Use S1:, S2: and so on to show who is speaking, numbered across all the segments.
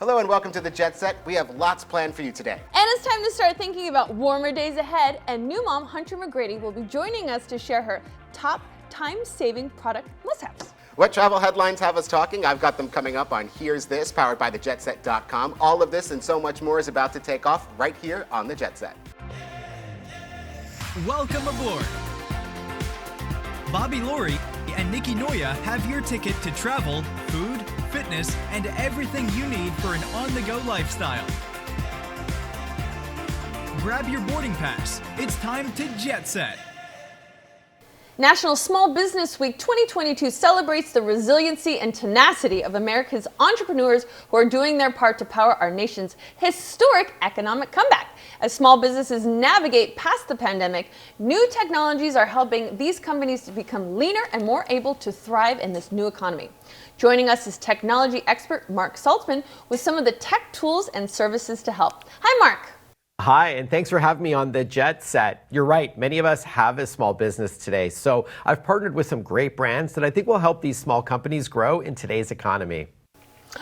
S1: Hello and welcome to the Jet Set. We have lots planned for you today.
S2: And it's time to start thinking about warmer days ahead, and new mom Hunter McGrady will be joining us to share her top time-saving product must-haves.
S1: What travel headlines have us talking? I've got them coming up on Here's This, powered by thejetset.com. All of this and so much more is about to take off right here on the Jet Set.
S3: Welcome aboard. Bobby Laurie and Nikki Noya have your ticket to travel, food, fitness, and everything you need for an on-the-go lifestyle. Grab your boarding pass. It's time to Jet Set.
S2: National Small Business Week 2022 celebrates the resiliency and tenacity of America's entrepreneurs who are doing their part to power our nation's historic economic comeback. As small businesses navigate past the pandemic, new technologies are helping these companies to become leaner and more able to thrive in this new economy. Joining us is technology expert Mark Saltzman with some of the tech tools and services to help. Hi, Mark.
S4: Hi, and thanks for having me on the Jet Set. You're right, many of us have a small business today, so I've partnered with some great brands that I think will help these small companies grow in today's economy.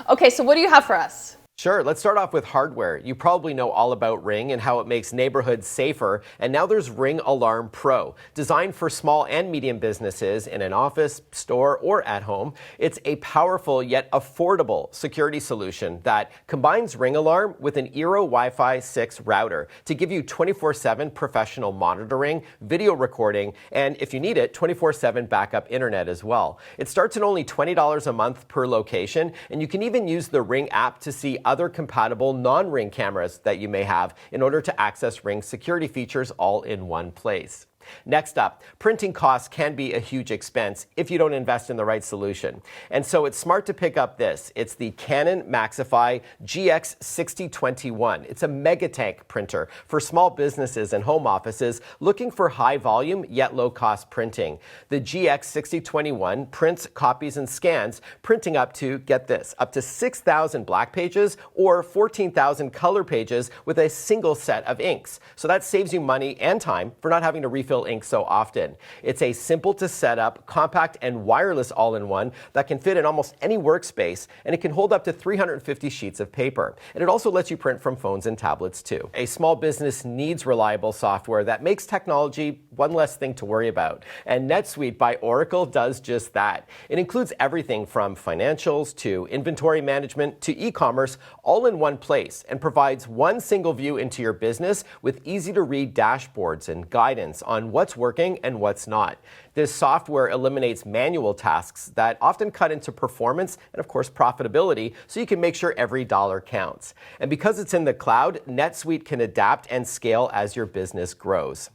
S2: Okay, so what do you have for us?
S4: Sure, let's start off with hardware. You probably know all about Ring and how it makes neighborhoods safer, and now there's Ring Alarm Pro. Designed for small and medium businesses in an office, store, or at home, it's a powerful yet affordable security solution that combines Ring Alarm with an Eero Wi-Fi 6 router to give you 24/7 professional monitoring, video recording, and if you need it, 24/7 backup internet as well. It starts at only $20 a month per location, and you can even use the Ring app to see other compatible non-Ring cameras that you may have in order to access Ring security features all in one place. Next up, printing costs can be a huge expense if you don't invest in the right solution. And so it's smart to pick up this. It's the Canon Maxify GX6021. It's a mega tank printer for small businesses and home offices looking for high volume yet low cost printing. The GX6021 prints, copies, and scans, printing up to, get this, up to 6,000 black pages or 14,000 color pages with a single set of inks. So that saves you money and time for not having to refill ink so often. It's a simple to set up, compact and wireless all-in-one that can fit in almost any workspace, and it can hold up to 350 sheets of paper. And it also lets you print from phones and tablets too. A small business needs reliable software that makes technology one less thing to worry about. And NetSuite by Oracle does just that. It includes everything from financials to inventory management to e-commerce all in one place and provides one single view into your business with easy to read dashboards and guidance on what's working and what's not. This software eliminates manual tasks that often cut into performance and, of course, profitability, so you can make sure every dollar counts. And because it's in the cloud, NetSuite can adapt and scale as your business grows.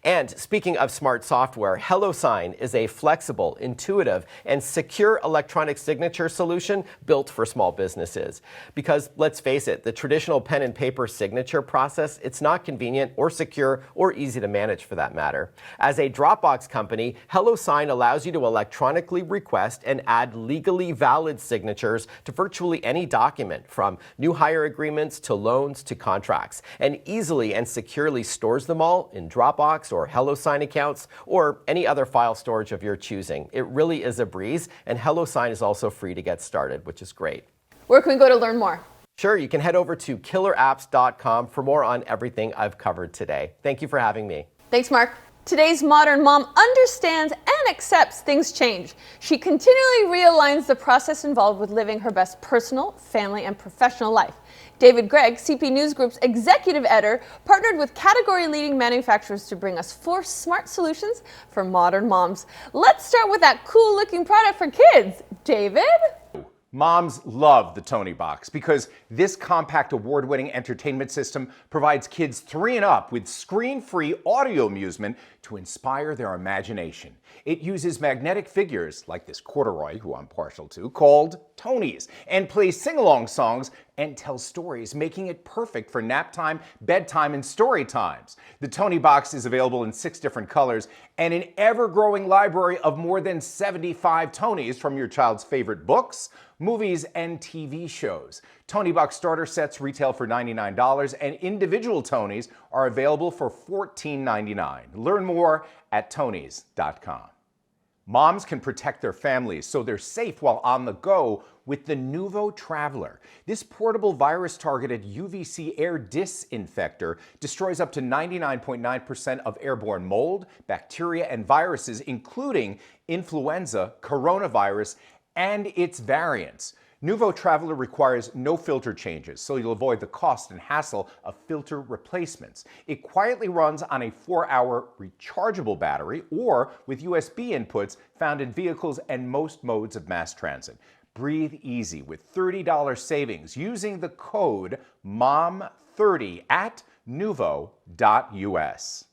S4: And speaking of smart software, HelloSign is a flexible, intuitive, and secure electronic signature solution built for small businesses. Because let's face it, the traditional pen and paper signature process, it's not convenient or secure or easy to manage for that matter. As a Dropbox company, HelloSign allows you to electronically request and add legally valid signatures to virtually any document, from new hire agreements to loans to contracts, and easily and securely stores them all in Dropbox or HelloSign accounts or any other file storage of your choosing. It really is a breeze, and HelloSign is also free to get started, which is great.
S2: Where can we go to learn more?
S4: Sure, you can head over to killerapps.com for more on everything I've covered today. Thank you for having me.
S2: Thanks, Mark. Today's modern mom understands and accepts things change. She continually realigns the process involved with living her best personal, family, and professional life. David Gregg, CP News Group's executive editor, partnered with category-leading manufacturers to bring us 4 smart solutions for modern moms. Let's start with that cool-looking product for kids. David?
S5: Moms love the Tony Box because this compact award-winning entertainment system provides kids 3 and up with screen-free audio amusement to inspire their imagination. It uses magnetic figures like this corduroy, who I'm partial to, called Tonys, and plays sing-along songs and tells stories, making it perfect for nap time, bedtime, and story times. The Tony Box is available in 6 different colors and an ever-growing library of more than 75 Tonys from your child's favorite books, movies, and TV shows. Tony Box starter sets retail for $99, and individual Tonys are available for $14.99. Learn more at tonys.com. Moms can protect their families so they're safe while on the go with the Nuvo Traveler. This portable virus-targeted UVC air disinfector destroys up to 99.9% of airborne mold, bacteria, and viruses, including influenza, coronavirus, and its variants. Nuvo Traveler requires no filter changes, so you'll avoid the cost and hassle of filter replacements. It quietly runs on a 4-hour rechargeable battery or with USB inputs found in vehicles and most modes of mass transit. Breathe easy with $30 savings using the code MOM30 at nuvo.us.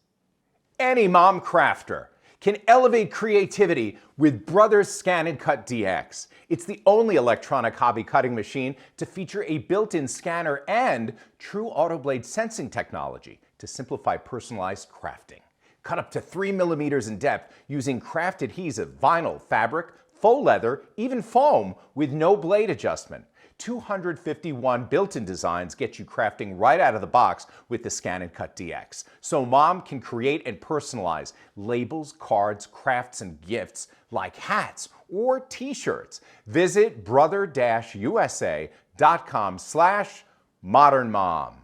S5: Any mom crafter can elevate creativity with Brothers Scan and Cut DX. It's the only electronic hobby cutting machine to feature a built-in scanner and true autoblade sensing technology to simplify personalized crafting. Cut up to 3 millimeters in depth using craft adhesive, vinyl, fabric, faux leather, even foam with no blade adjustment. 251 built-in designs get you crafting right out of the box with the Scan and Cut DX. So mom can create and personalize labels, cards, crafts, and gifts like hats or t-shirts. Visit brother-usa.com/modernmom.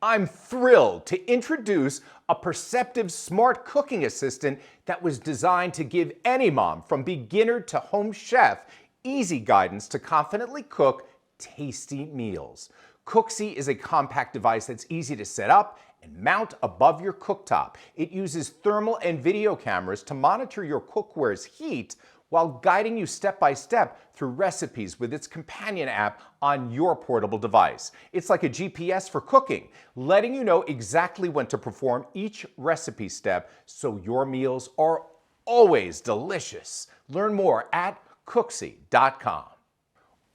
S5: I'm thrilled to introduce a perceptive smart cooking assistant that was designed to give any mom, from beginner to home chef, easy guidance to confidently cook tasty meals. Cooksy is a compact device that's easy to set up and mount above your cooktop. It uses thermal and video cameras to monitor your cookware's heat while guiding you step by step through recipes with its companion app on your portable device. It's like a GPS for cooking, letting you know exactly when to perform each recipe step so your meals are always delicious. Learn more at cooksy.com.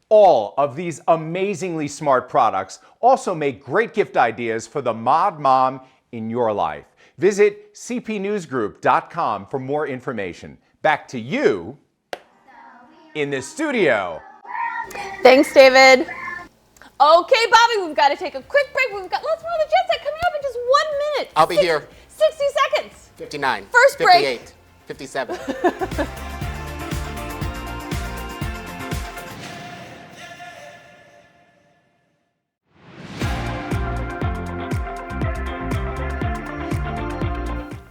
S5: All of these amazingly smart products also make great gift ideas for the mod mom in your life. Visit cpnewsgroup.com for more information. Back to you in the studio.
S2: Thanks, David. Okay, Bobby, we've got to take a quick break. We've got lots more of the Jet Set coming up in just 1 minute.
S1: I'll be here.
S2: 60 seconds.
S1: 59.
S2: First break.
S1: 58. 57.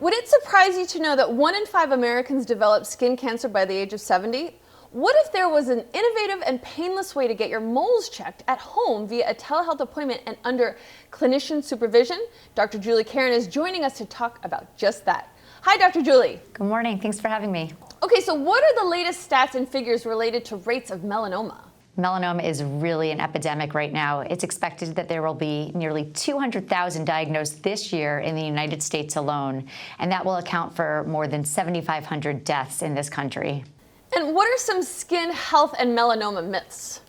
S2: Would it surprise you to know that 1 in 5 Americans develop skin cancer by the age of 70? What if there was an innovative and painless way to get your moles checked at home via a telehealth appointment and under clinician supervision? Dr. Julie Karen is joining us to talk about just that. Hi, Dr. Julie.
S6: Good morning. Thanks for having me.
S2: Okay, so what are the latest stats and figures related to rates of melanoma?
S6: Melanoma is really an epidemic right now. It's expected that there will be nearly 200,000 diagnosed this year in the United States alone, and that will account for more than 7,500 deaths in this country.
S2: And what are some skin health and melanoma myths?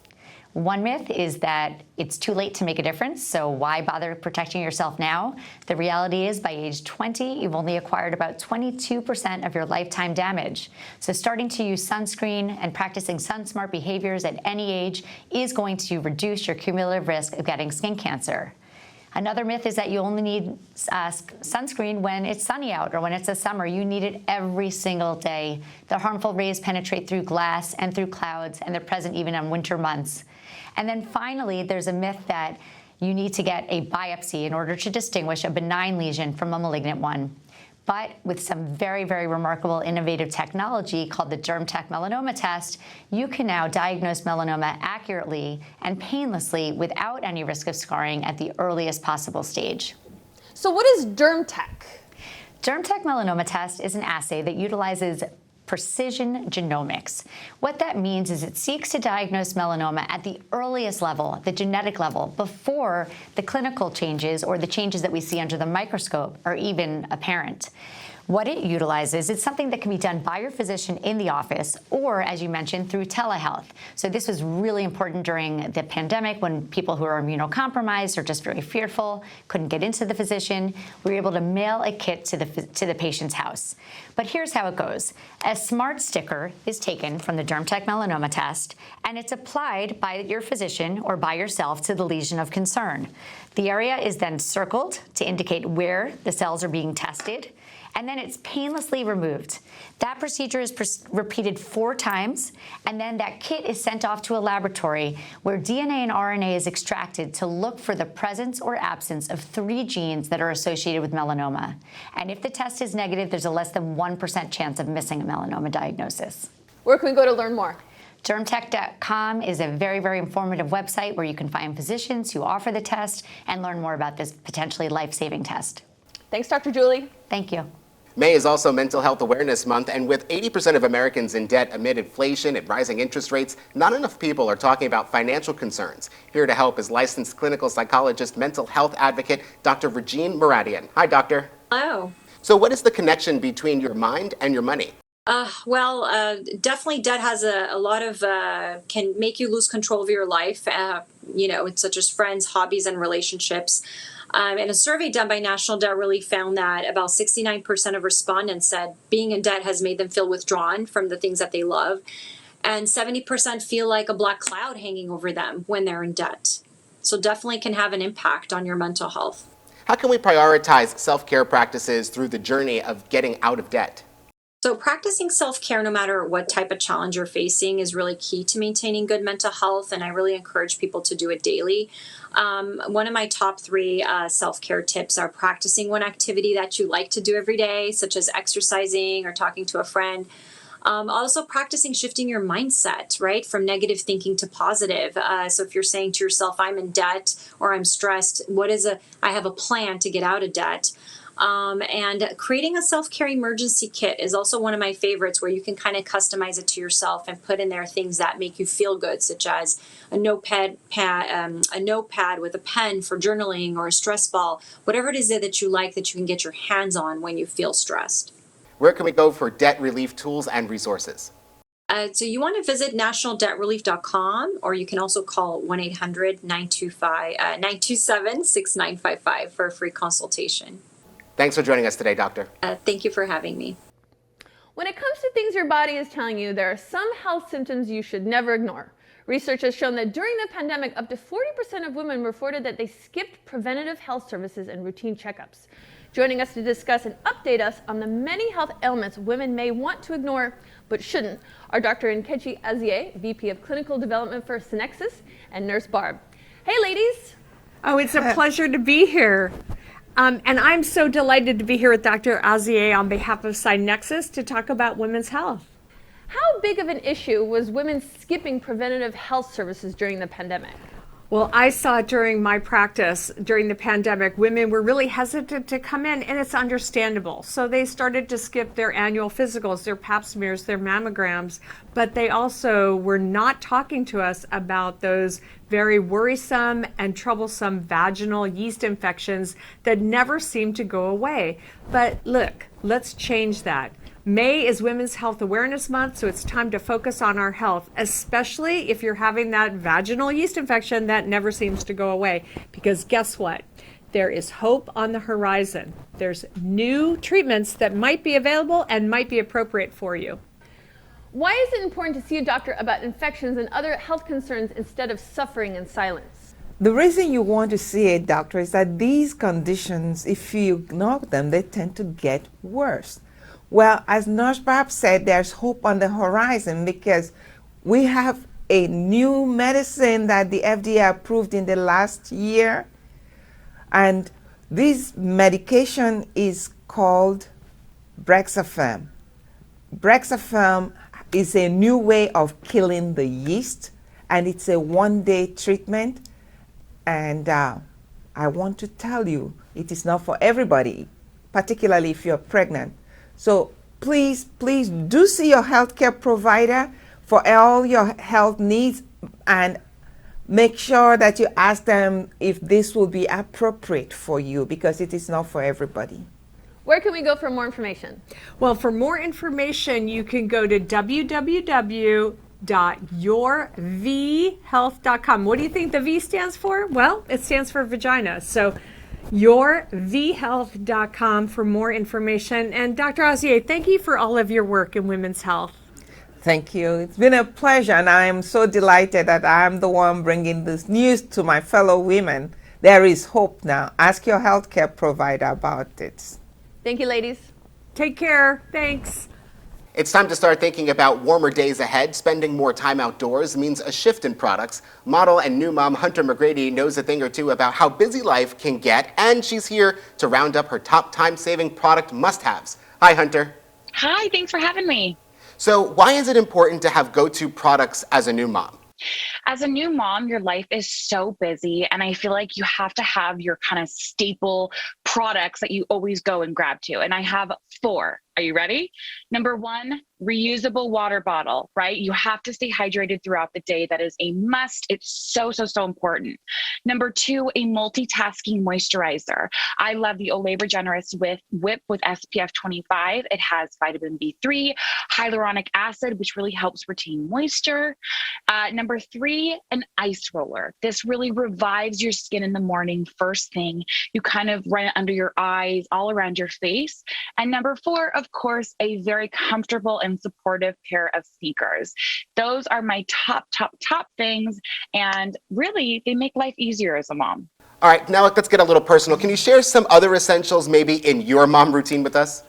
S6: One myth is that it's too late to make a difference, so why bother protecting yourself now? The reality is by age 20, you've only acquired about 22% of your lifetime damage. So starting to use sunscreen and practicing sun-smart behaviors at any age is going to reduce your cumulative risk of getting skin cancer. Another myth is that you only need sunscreen when it's sunny out or when it's the summer. You need it every single day. The harmful rays penetrate through glass and through clouds, and they're present even in winter months. And then finally, there's a myth that you need to get a biopsy in order to distinguish a benign lesion from a malignant one. But with some very, very remarkable innovative technology called the DermTech melanoma test, you can now diagnose melanoma accurately and painlessly without any risk of scarring at the earliest possible stage.
S2: So what is DermTech?
S6: DermTech melanoma test is an assay that utilizes precision genomics. What that means is it seeks to diagnose melanoma at the earliest level, the genetic level, before the clinical changes or the changes that we see under the microscope are even apparent. What it utilizes is something that can be done by your physician in the office or, as you mentioned, through telehealth. So this was really important during the pandemic when people who are immunocompromised or just very fearful couldn't get into the physician. We were able to mail a kit to the patient's house. But here's how it goes. A smart sticker is taken from the DermTech melanoma test, and it's applied by your physician or by yourself to the lesion of concern. The area is then circled to indicate where the cells are being tested. and then it's painlessly removed. That procedure is repeated 4 times, and then that kit is sent off to a laboratory where DNA and RNA is extracted to look for the presence or absence of 3 genes that are associated with melanoma. And if the test is negative, there's a less than 1% chance of missing a melanoma diagnosis.
S2: Where can we go to learn more?
S6: Dermtech.com is a very, very informative website where you can find physicians who offer the test and learn more about this potentially life-saving test.
S2: Thanks, Dr. Julie.
S6: Thank you.
S1: May is also Mental Health Awareness Month, and with 80% of Americans in debt amid inflation and rising interest rates, not enough people are talking about financial concerns. Here to help is licensed clinical psychologist, mental health advocate, Dr. Regine Moradian. Hi, doctor.
S7: Hello.
S1: So what is the connection between your mind and your money?
S7: Definitely debt has a lot of, can make you lose control of your life, such as friends, hobbies, and relationships. And a survey done by National Debt Relief found that about 69% of respondents said being in debt has made them feel withdrawn from the things that they love. And 70% feel like a black cloud hanging over them when they're in debt. So definitely can have an impact on your mental health.
S1: How can we prioritize self-care practices through the journey of getting out of debt?
S7: So practicing self-care, no matter what type of challenge you're facing, is really key to maintaining good mental health, and I really encourage people to do it daily. One of my top 3 self-care tips are practicing one activity that you like to do every day, such as exercising or talking to a friend. Also practicing shifting your mindset, right, from negative thinking to positive. So if you're saying to yourself, I'm in debt or I'm stressed, I have a plan to get out of debt. And creating a self-care emergency kit is also one of my favorites, where you can kind of customize it to yourself and put in there things that make you feel good, such as a notepad with a pen for journaling, or a stress ball, whatever it is that you like that you can get your hands on when you feel stressed.
S1: Where can we go for debt relief tools and resources?
S7: So you want to visit nationaldebtrelief.com, or you can also call 1-800-927-6955 for a free consultation.
S1: Thanks for joining us today, doctor.
S7: Thank you for having me.
S2: When it comes to things your body is telling you, there are some health symptoms you should never ignore. Research has shown that during the pandemic, up to 40% of women reported that they skipped preventative health services and routine checkups. Joining us to discuss and update us on the many health ailments women may want to ignore but shouldn't are Dr. Nkechi Azie, VP of Clinical Development for Synexus, and Nurse Barb. Hey, ladies.
S8: Oh, it's a pleasure to be here. And I'm so delighted to be here with Dr. Azie on behalf of Synexus to talk about women's health.
S2: How big of an issue was women skipping preventative health services during the pandemic?
S8: Well, I saw during my practice during the pandemic, women were really hesitant to come in, and it's understandable. So they started to skip their annual physicals, their pap smears, their mammograms, but they also were not talking to us about those very worrisome and troublesome vaginal yeast infections that never seem to go away. But look, let's change that. May is Women's Health Awareness Month, so it's time to focus on our health, especially if you're having that vaginal yeast infection that never seems to go away. Because guess what? There is hope on the horizon. There's new treatments that might be available and might be appropriate for you.
S2: Why is it important to see a doctor about infections and other health concerns instead of suffering in silence?
S9: The reason you want to see a doctor is that these conditions, if you ignore them, they tend to get worse. Well, as Nurse Barb said, there's hope on the horizon because we have a new medicine that the FDA approved in the last year. And this medication is called Brexafemme. Brexafemme is a new way of killing the yeast, and it's a one-day treatment. And I want to tell you, it is not for everybody, particularly if you're pregnant. So please do see your healthcare provider for all your health needs, and make sure that you ask them if this will be appropriate for you, because it is not for everybody.
S2: Where can we go for more information?
S8: Well, for more information, you can go to www.yourvhealth.com. What do you think the V stands for? Well, it stands for vagina. So yourvhealth.com for more information. And Dr. Azie, thank you for all of your work in women's health.
S9: Thank you. It's been a pleasure, and I am so delighted that I'm the one bringing this news to my fellow women. There is hope now. Ask your healthcare provider about it.
S2: Thank you, ladies.
S8: Take care. Thanks.
S1: It's time to start thinking about warmer days ahead. Spending more time outdoors means a shift in products. Model and new mom Hunter McGrady knows a thing or two about how busy life can get, and she's here to round up her top time-saving product must-haves. Hi, Hunter.
S10: Hi, thanks for having me.
S1: So why is it important to have go-to products as a new mom?
S10: As a new mom, your life is so busy, and I feel like you have to have your kind of staple products that you always go and grab to. And I have 4. Are you ready? Number 1, reusable water bottle, right? You have to stay hydrated throughout the day. That is a must. It's so, so, so important. Number 2, a multitasking moisturizer. I love the Olay Regenerist Whip with SPF 25. It has vitamin B3, hyaluronic acid, which really helps retain moisture. Number 3, an ice roller. This really revives your skin in the morning, first thing. You kind of run it under your eyes, all around your face. And number 4, of course, a very comfortable and supportive pair of sneakers. Those are my top things. And really, they make life easier as a mom.
S1: All right, now let's get a little personal. Can you share some other essentials maybe in your mom routine with us?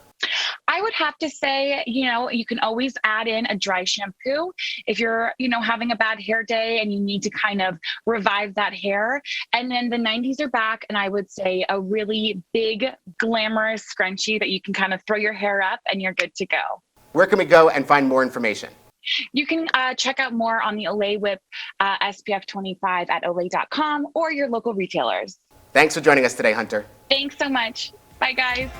S10: I would have to say, you can always add in a dry shampoo if you're, having a bad hair day and you need to kind of revive that hair. And then the 90s are back, and I would say a really big, glamorous scrunchie that you can kind of throw your hair up and you're good to go.
S1: Where can we go and find more information?
S10: You can check out more on the Olay Whip SPF 25 at olay.com or your local retailers.
S1: Thanks for joining us today, Hunter.
S10: Thanks so much. Bye, guys.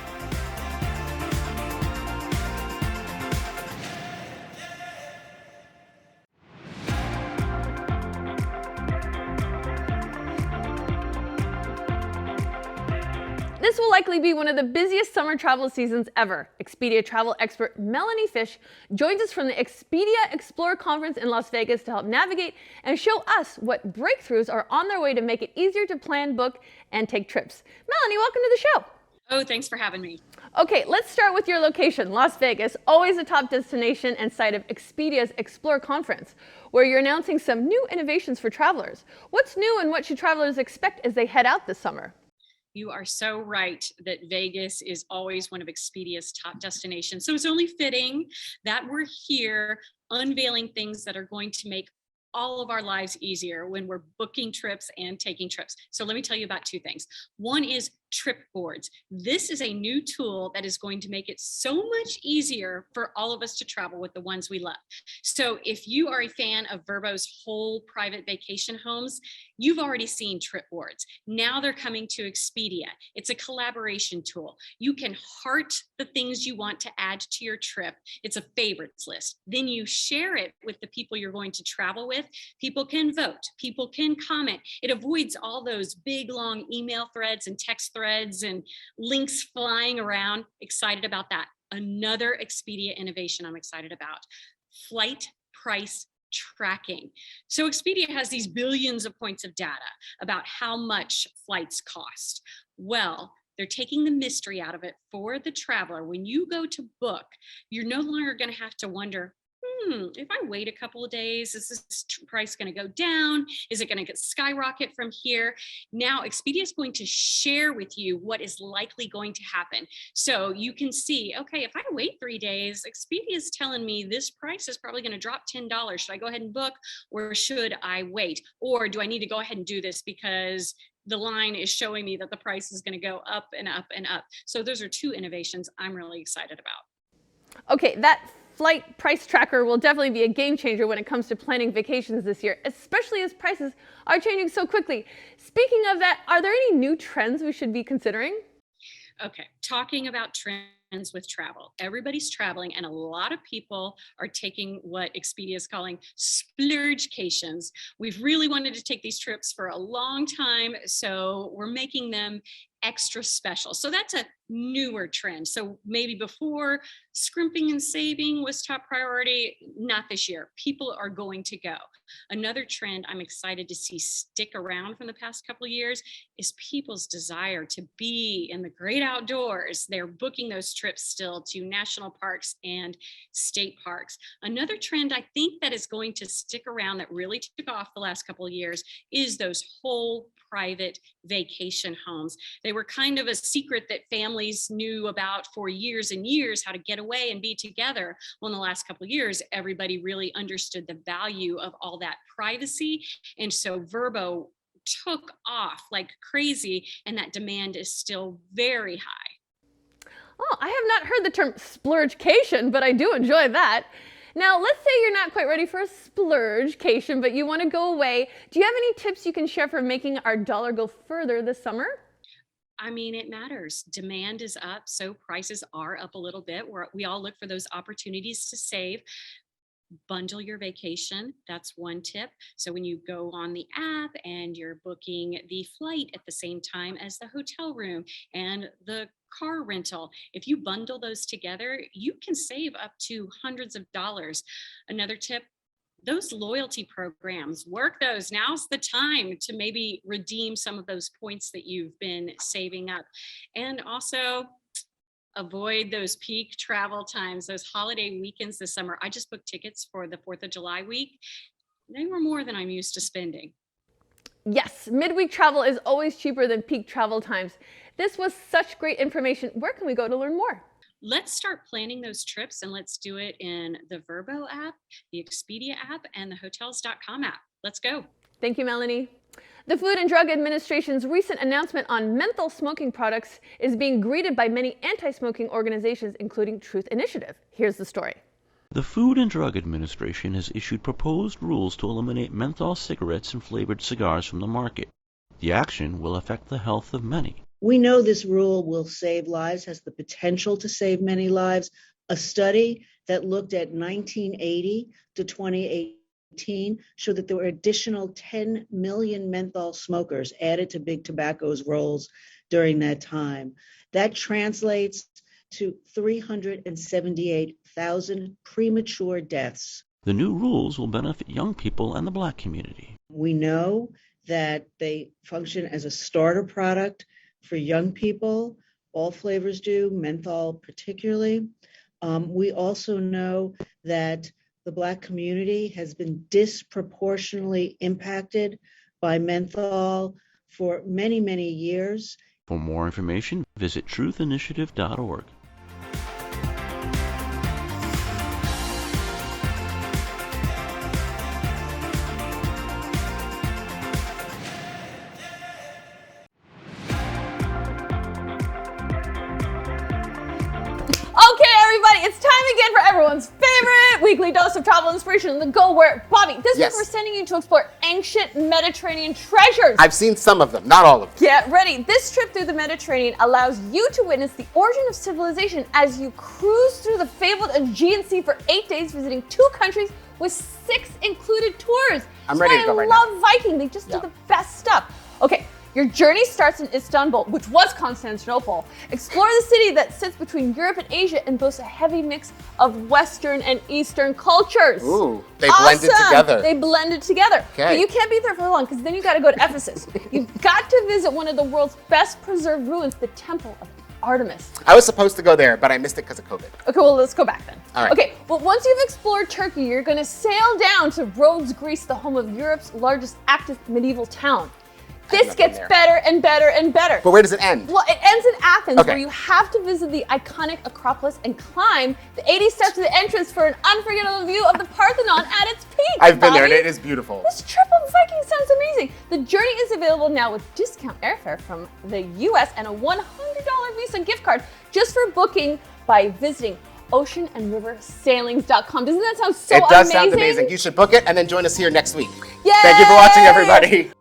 S2: This will likely be one of the busiest summer travel seasons ever. Expedia travel expert Melanie Fish joins us from the Expedia Explore Conference in Las Vegas to help navigate and show us what breakthroughs are on their way to make it easier to plan, book, and take trips. Melanie, welcome to the show.
S11: Oh, thanks for having me.
S2: Okay, let's start with your location, Las Vegas, always a top destination and site of Expedia's Explore Conference, where you're announcing some new innovations for travelers. What's new and what should travelers expect as they head out this summer?
S11: You are so right that Vegas is always one of Expedia's top destinations. So it's only fitting that we're here unveiling things that are going to make all of our lives easier when we're booking trips and taking trips. So let me tell you about 2 things. One is trip boards. This is a new tool that is going to make it so much easier for all of us to travel with the ones we love. So if you are a fan of Vrbo's whole private vacation homes, you've already seen trip boards. Now they're coming to Expedia. It's a collaboration tool. You can heart the things you want to add to your trip. It's a favorites list. Then you share it with the people you're going to travel with. People can vote. People can comment. It avoids all those big, long email threads and text threads and links flying around. Excited about that. Another Expedia innovation I'm excited about: flight price tracking. So Expedia has these billions of points of data about how much flights cost. Well, they're taking the mystery out of it for the traveler. When you go to book, you're no longer going to have to wonder, if I wait a couple of days, is this price going to go down? Is it going to skyrocket from here? Now, Expedia is going to share with you what is likely going to happen. So you can see, okay, if I wait 3 days, Expedia is telling me this price is probably going to drop $10. Should I go ahead and book, or should I wait? Or do I need to go ahead and do this because the line is showing me that the price is going to go up and up and up? So those are 2 innovations I'm really excited about.
S2: Okay, that flight price tracker will definitely be a game changer when it comes to planning vacations this year, especially as prices are changing so quickly. Speaking of that, are there any new trends we should be considering?
S11: Okay, talking about trends with travel. Everybody's traveling, and a lot of people are taking what Expedia is calling splurgecations. We've really wanted to take these trips for a long time, so we're making them extra special. So that's a newer trend. So maybe before, scrimping and saving was top priority. Not this year. People are going to go. Another trend I'm excited to see stick around from the past couple of years is people's desire to be in the great outdoors. They're booking those trips still to national parks and state parks. Another trend I think that is going to stick around that really took off the last couple of years is those whole private vacation homes. They were kind of a secret that families knew about for years and years, how to get away and be together. Well, in the last couple of years, everybody really understood the value of all that privacy. And so Vrbo took off like crazy, and that demand is still very high.
S2: Oh, I have not heard the term splurgecation, but I do enjoy that. Now, let's say you're not quite ready for a splurgecation, but you want to go away. Do you have any tips you can share for making our dollar go further this summer?
S11: I mean, it matters. Demand is up, so prices are up a little bit. We all look for those opportunities to save. Bundle your vacation. That's one tip. So when you go on the app and you're booking the flight at the same time as the hotel room and the car rental, if you bundle those together, you can save up to hundreds of dollars. Another tip, those loyalty programs, work those. Now's the time to maybe redeem some of those points that you've been saving up. And also, avoid those peak travel times, those holiday weekends this summer. I just booked tickets for the 4th of July week. They were more than I'm used to spending.
S2: Yes, midweek travel is always cheaper than peak travel times. This was such great information. Where can we go to learn more?
S11: Let's start planning those trips, and let's do it in the Vrbo app, the Expedia app, and the hotels.com app. Let's go.
S2: Thank you, Melanie. The Food and Drug Administration's recent announcement on menthol smoking products is being greeted by many anti-smoking organizations, including Truth Initiative. Here's the story.
S12: The Food and Drug Administration has issued proposed rules to eliminate menthol cigarettes and flavored cigars from the market. The action will affect the health of many.
S13: We know this rule will save lives, has the potential to save many lives. A study that looked at 1980 to 2018 showed that there were additional 10 million menthol smokers added to big tobacco's rolls during that time. That translates to 378,000 premature deaths.
S12: The new rules will benefit young people and the Black community.
S13: We know that they function as a starter product for young people. All flavors do, menthol particularly. We also know that the Black community has been disproportionately impacted by menthol for many, many years.
S12: For more information, visit truthinitiative.org.
S2: Okay, everybody, it's time again for everyone's favorite weekly dose of travel inspiration on the go. Where, Bobby, this week we're sending you to explore ancient Mediterranean treasures.
S1: I've seen some of them, not all of them.
S2: Get ready. This trip through the Mediterranean allows you to witness the origin of civilization as you cruise through the fabled Aegean Sea for 8 days, visiting 2 countries with 6 included tours.
S1: I'm ready to go right now.
S2: I love Viking. They just do the best stuff. Okay. Your journey starts in Istanbul, which was Constantinople. Explore the city that sits between Europe and Asia and boasts a heavy mix of Western and Eastern cultures.
S1: Ooh, they blended together.
S2: They blended together.
S1: Okay.
S2: But you can't be there for long because then you got to go to Ephesus. You've got to visit one of the world's best preserved ruins, the Temple of Artemis.
S1: I was supposed to go there, but I missed it because of COVID.
S2: Okay, well, let's go back then.
S1: All right.
S2: Okay, well, once you've explored Turkey, you're going to sail down to Rhodes, Greece, the home of Europe's largest active medieval town. This gets better and better and better.
S1: But where does it end?
S2: Well, it ends in Athens, where you have to visit the iconic Acropolis and climb the 80 steps to the entrance for an unforgettable view of the Parthenon at its peak.
S1: I've been there and it is beautiful.
S2: This trip on Viking sounds amazing. The journey is available now with discount airfare from the US and a $100 Visa gift card just for booking by visiting oceanandriversailings.com. Doesn't that sound so amazing?
S1: It does sound amazing. You should book it and then join us here next week.
S2: Yay!
S1: Thank you for watching, everybody.